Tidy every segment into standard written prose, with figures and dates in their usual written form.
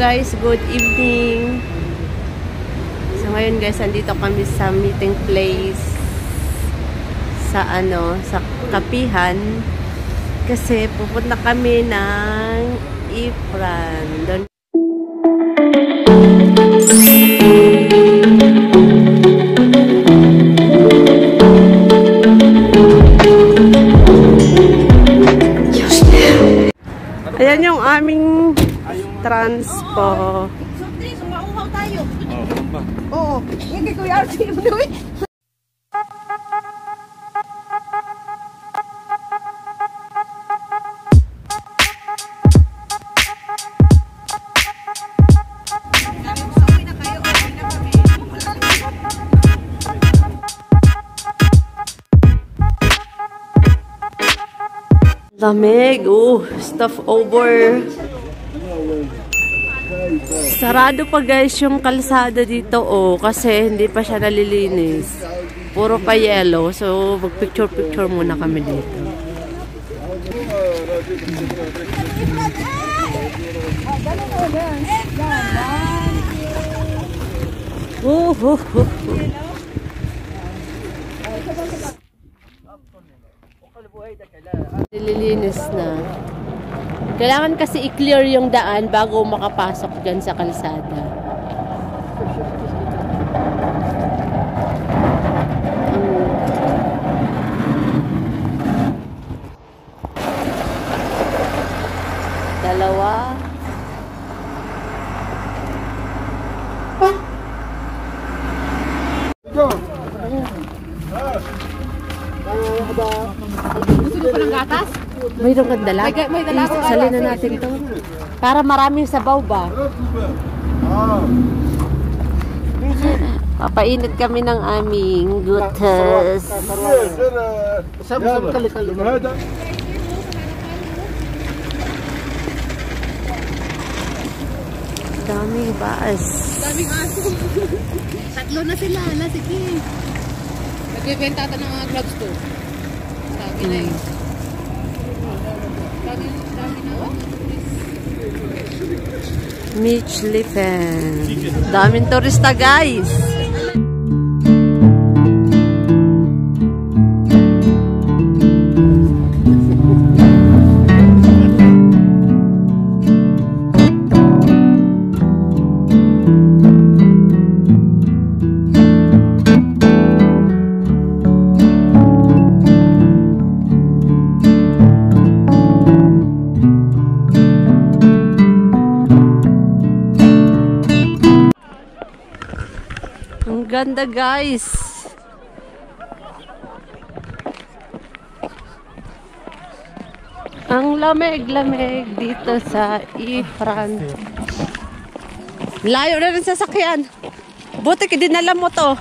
Guys, good evening. So ngayon guys, andito kami sa meeting place sa sa Kapihan kasi pupunta kami ng Ifran. Doon ayan yung aming transpo. Sundri, sumauhaw tayo. Oo. Hindi ko yung RC mo doon. Lamig. Stuff over. Sarado pa guys yung kalsada dito kasi hindi pa siya nalilinis. Puro pa yellow. So mag-picture muna kami dito. Nililinis na. Kailangan kasi i-clear yung daan bago makapasok dyan sa kalsada. Dalawa. Gusto mo pa ng gatas? Mayroon kang dala? May dala ako. Salin na natin ito. Para maraming sabaw ba? Papainit kami ng aming gutas. Daming baas. Daming aso. Tatlo na sila. Sige. Nagbibenta ata ng mga gloves to. Sabi na eh. Mitch Liffen. Daming turista guys. Ganda guys. Ang lamig-lamig dito sa Ifran. Layo na rin sasakyan. Buti dinala mo to.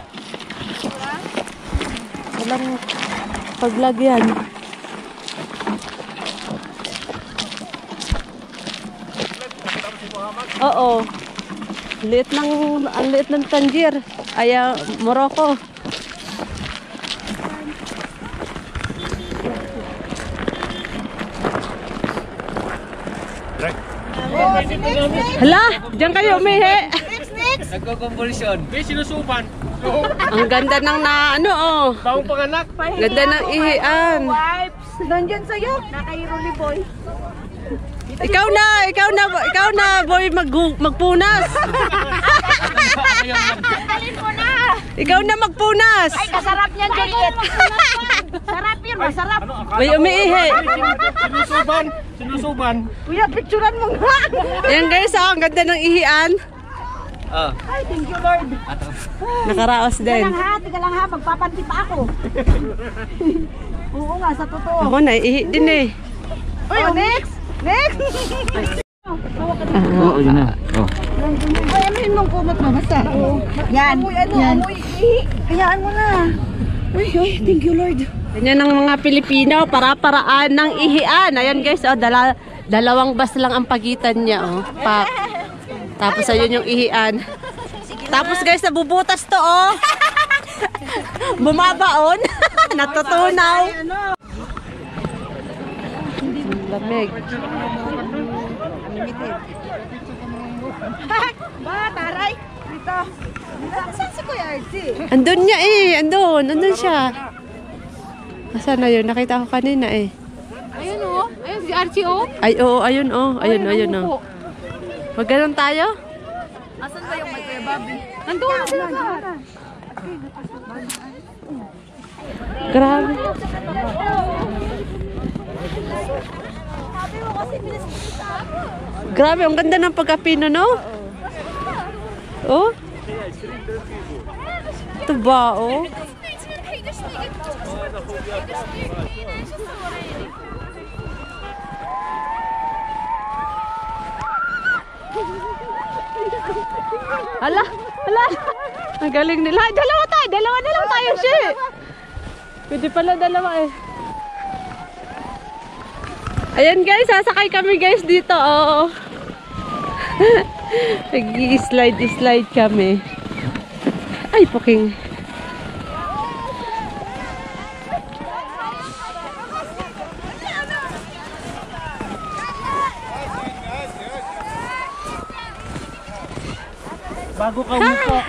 Walang paglagyan. Oo. Ang liit ng Tangier. Ay, Morocco. Hala, diyan kayo umihi. Nagko-convulsion. May sinusuban. Ang ganda ng Bagong panganak. Ganda ng ihian. Nandiyan sa'yo. Naka-Iroli boy. Ikaw na boy magpunas. Ikaw na magpunas. Ay, kasarap niyan, Juliet. Sarap yun, masarap. May umiihi. Sinusuban. Kuya, picturean mo nga. Ayan guys, ang ganda ng ihian. Ay, thank you Lord. Nakaraos din. Tiga lang ha, magpapanti pa ako. Oo nga, sa totoo. Ako na, ihi din eh. Uy, next. Next! Oo, yun na. Oh. Ay, ano yun mong kumot mo? Basta. Yan. Yan. Hayaan mo na. Uy, thank you Lord. Ganyan ang mga Pilipino, para-paraan ng ihian. Ayan guys, oh, dalawang bus lang ang pagitan niya. Oh. Tapos ayun yung ihian. Tapos guys, nabubutas to oh. Bumabaon. Natutunaw. Lamig. Ba, taray. Dito. Saan si Kuya Archie? Andun niya eh. Andun siya. Nasaan na yun? Nakita ko kanina eh. Ayun oh. Ayun si Archie oh. Ay, oo, ayun oh. Ayun oh. Magganon tayo? Asan ba yung may Kuya Bobby? Nandun na sila sa harap. Grabe. Grabe, ang ganda ng pagkapino, no? Oh? Ito ba, oh? Hala! Ang galing nila. Dalawa na lang tayo, shit! Pwede pala dalawa eh. Ayan guys, sasakay kami guys dito, oh. Nag-i-slide kami. Ay, puking. Bago ka umupo,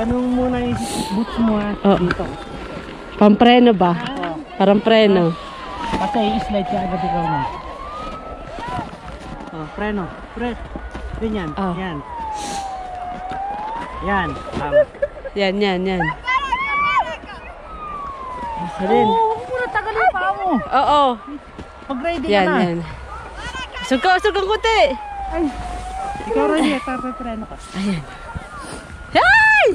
ganun muna yung boots mo ha. Oh. Dito. Pampreno ba? Parang preno. Kasi i-slide ka agad ikaw na. Oh, preno. Ganyan. Oh. Yan. Yan. Yan. Masalin. Oo, muna tagal yung paa mo. Oo. Pag ready ka na. Yan. Sugang kuti. Ay. Ikaw ready, preno ka. Ayan. Hey!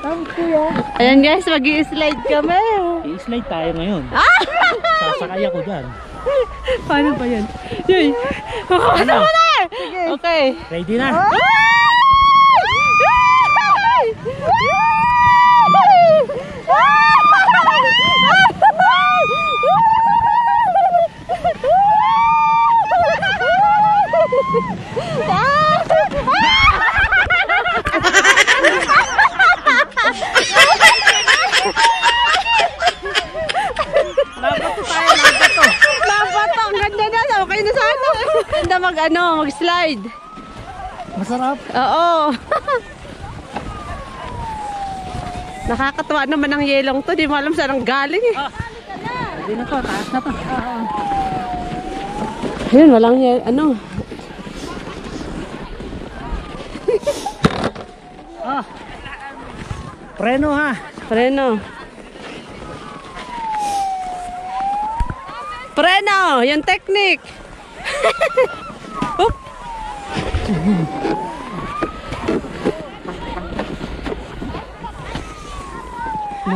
Kuya. Ayan guys, mag-i-slide kami. I-slide tayo ngayon. Sasakay ako dyan. Paano ba yan? Yay! Ano mo na eh! Okay. Ready na? Labato! Ang ganda na! Okay na sana! Ganda mag-slide. Masarap. Oo. Nakakatawa naman ang yelong to. Di mo alam saan ang galing eh. Ready na to, taas na to. Ayun, walang ano. Preno ha. Preno! Yung technique! Oop!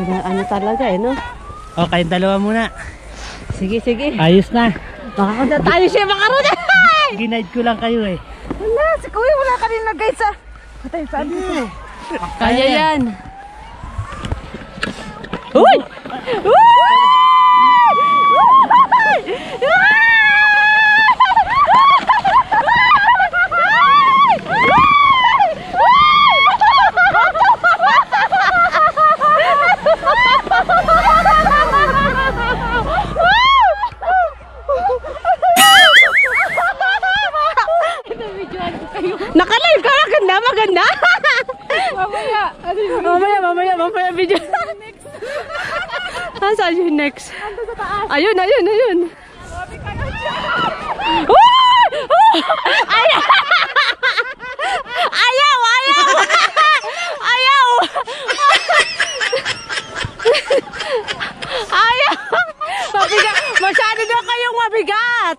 Ano talaga eh, no? Okay, dalawa muna. Sige. Ayos na. Makakunda tayo siya makaruna! Ginaid ko lang kayo eh. Wala, si Kuya wala kanina guys ah. Patay saan dito? Kaya yan! Uy! Nakalive ka! Maganda! Mamaya video. Saan yung next? Ayun. Ayaw! Mabigat!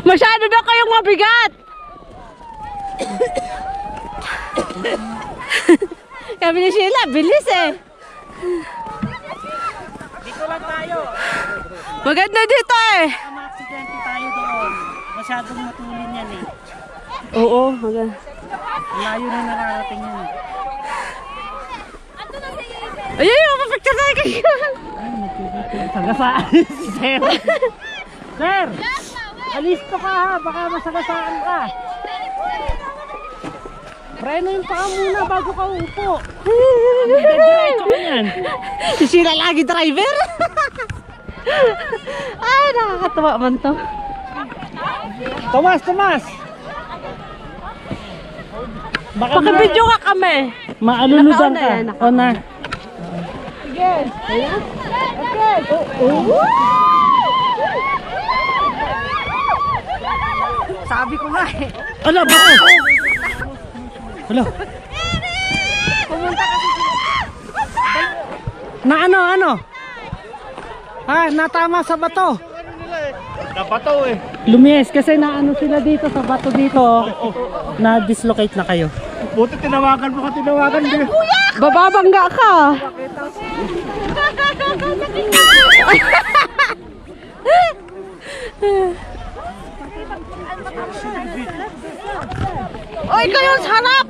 Masyado daw kayong mabigat! Kami ni Sheila, bilis eh. Dito lang tayo. Maganda dito eh. masyadong matulin yan eh. Oo, Layo na nakarating yan eh. ayun, mapapicture tayo kayo. Sagasaan si Sir. Sir! Alis ka pa ha, baka masagasaan ka. Preno yung paa muna bago ka upo. Diretso ka yan. Sila lagi driver. Ay, nakakatawa man to. Tomas, Tomas! Baka Pakibidyo ka kami. maaluludan Naka-on na ka. yan, naka-on. On na. Okay. Sabi ko nga eh. Ala, bako! Ala. Pumunta kasi Na ano? Ha, natama sa bato. Napato eh. Lumies kasi naano sila dito sa bato dito. Na-dislocate na kayo. Buti tinawagan mo ka, tinawagan din. bababangga ka. Oy, kayo sa harap.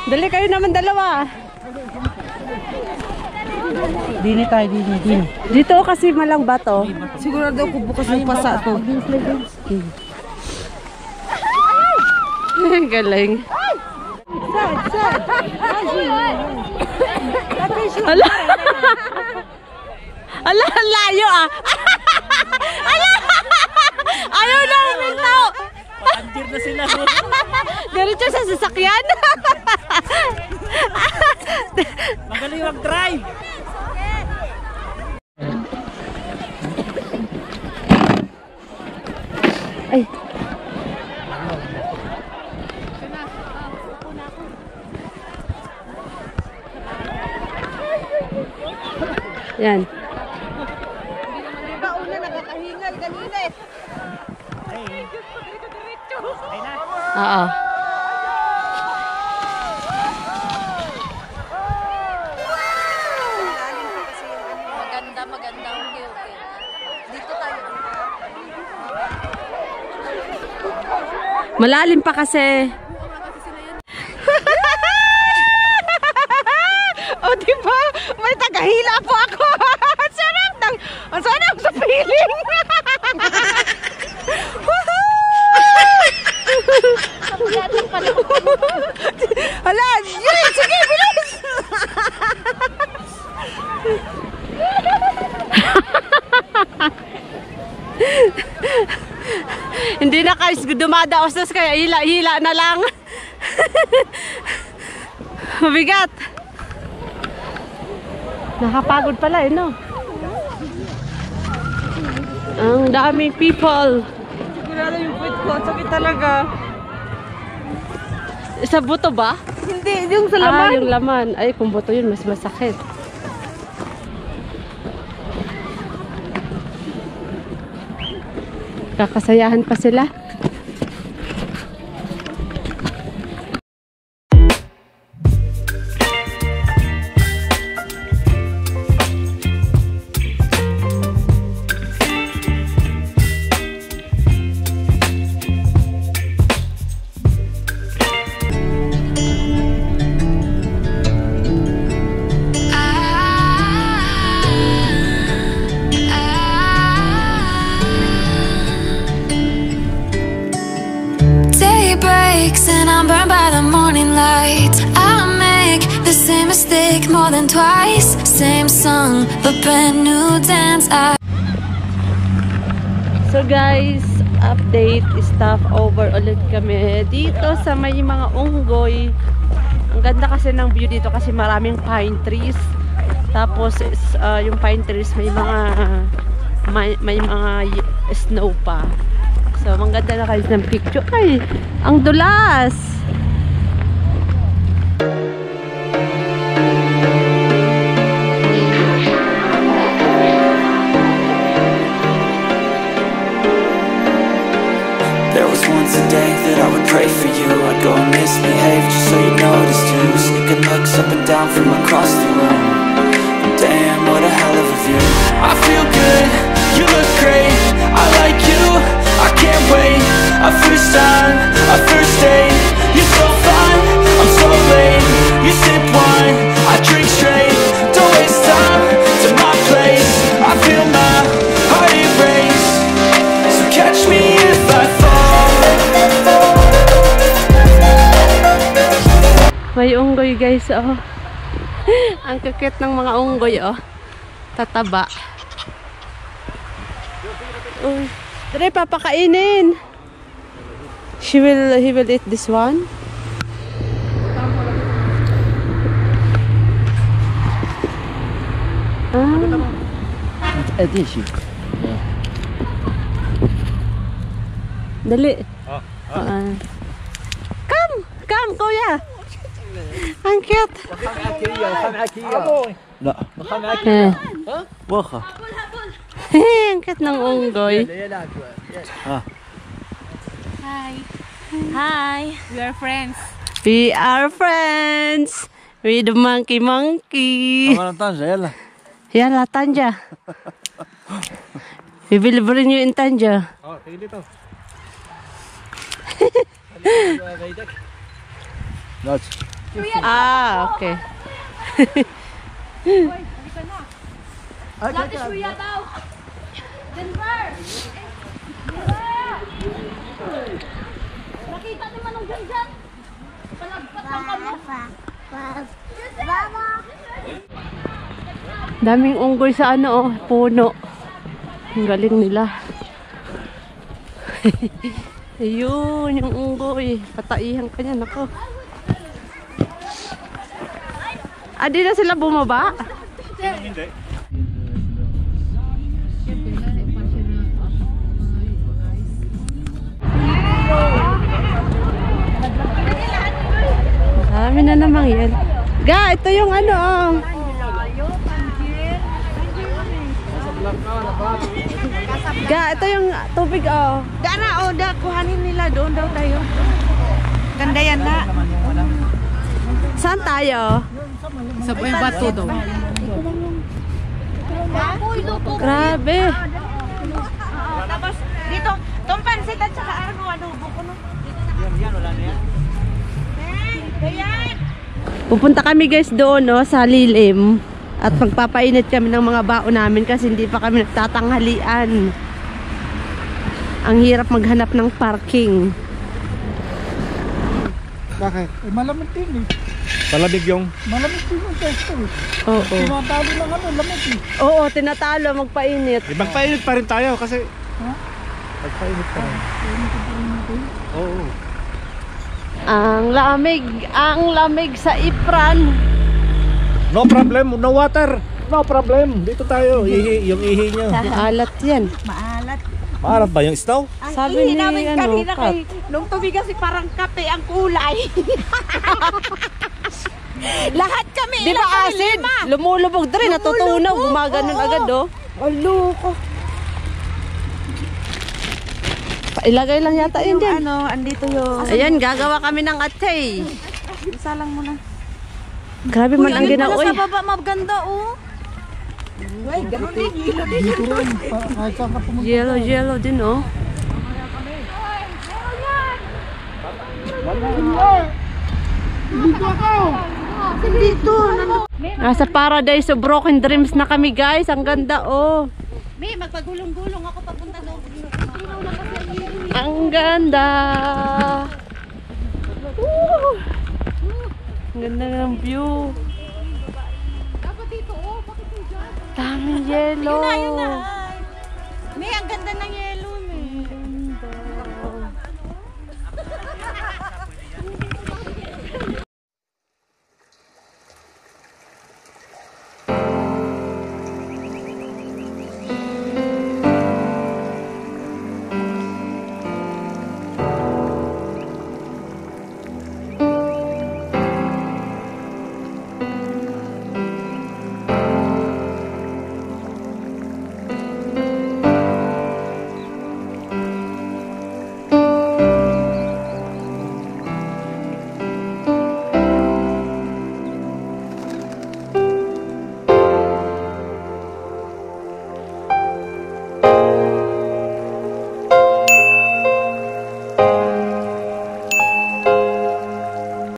Dali kayo naman dalawa. Dini tayo, dini. Dito kasi malang bato. Sigurado ako bukas yung pasa to. Galing. Ala. Ala, layo ah. Ala. Ayaw na umintaw. Patanjir na sila. Diretso sa sasakyan. Magaling mag-drive. Ay. Yan. Diba una nakakahingal kanina eh. Oo. Maganda. Okay. Dito tayo. Malalim pa kasi. O diba? May tagahila po ako. Ang sarap sa feeling. Hala, yun, sige, bilis. Hindi na guys, dumadaos kaya hila na lang. Mabigat. Nakapagod pala eh, no? Ang daming people. Sigurado yung food ko. Sakit talaga. Sa buto ba? Hindi, yung sa laman. Ah, yung laman. Ay, kung buto yun, mas masakit. Kakasayahan pa sila. And I'm burned by the morning light. I make the same mistake more than twice. Same song, but brand new dance. So guys, update, stop over ulit kami dito sa may mga unggoy. Ang ganda kasi ng view dito kasi maraming pine trees. Tapos yung pine trees may mga snow pa. So, mangganda na kayo ng picture. Ay, ang dulas! There was once a day that I would pray for you. I'd go and misbehave just so you noticed too. Sneaking looks up and down from across the room. Damn, what a hell of a view. I feel good. guys, oh. Ang kukit ng mga unggoy, oh. Tataba. Uy. Dre, papakainin. He will eat this one. Dali. Come, kuya. Ang cute. لا واخا Ang cute ng unggoy. Hi. We are friends. We are friends with the monkey. انا طنجة يلا Yala, Tanja. We will bring you in Tanja. اه تيجي لي تو Ah, okay. Nakita ni Manong dyan. Palagpat lang kami. Daming unggoy sa ano, oh, puno. Ang galing nila. Ayun, yung unggoy. Pataihan ka niyan, ako. Ah, di na sila bumaba? hindi Dami na namang yan. Ga, ito yung ano, oh. Ga, ito yung tubig, oh. Dana, o, kuhanin nila. Doon daw tayo. Ganda yan na. Saan tayo? Sa may bato daw. Grabe. Tapos, dito, itong pansit at saka adobo ko, no? Pupunta kami guys doon, no, sa lilim. At magpapainit kami ng mga baon namin kasi hindi pa kami nagtatanghalian. Ang hirap maghanap ng parking. bakit Malamig din eh. palamig yung Malamig din yung testo eh. Oo. Tinatalo lang ano, lamig eh. Oo, tinatalo magpainit. magpainit pa rin tayo kasi magpainit pa rin oo Ang lamig sa Ipran. no problem no water no problem dito tayo yung ihi nyo Alat yan. maalat ba yung snow? Sabi ni ano, Kat. Nung tubigas parang kape ang kulay. Lahat kami. Di ba acid? Lumulubog din, natutunaw. Gumaganon agad, oh. Loko. Ilagay lang yata yun dyan. Ano, andito yung... Ayan, gagawa kami ng atay. Isa lang muna. Grabe man ang ginawa. Sa baba, maganda, oh. Uy, ganun din. Hilo din. Dito rin, kahit saan ka pumunta. Yellow din, oh. Dito ako! Dito. Nasa paradise of broken dreams na kami, guys. Ang ganda, oh. May, magpagulong-gulong ako papunta doon. Ang ganda. Woo! Ang ganda ng view. Dapat dito, oh. Bakit yung dyan? Daming yellow. May, ang ganda ng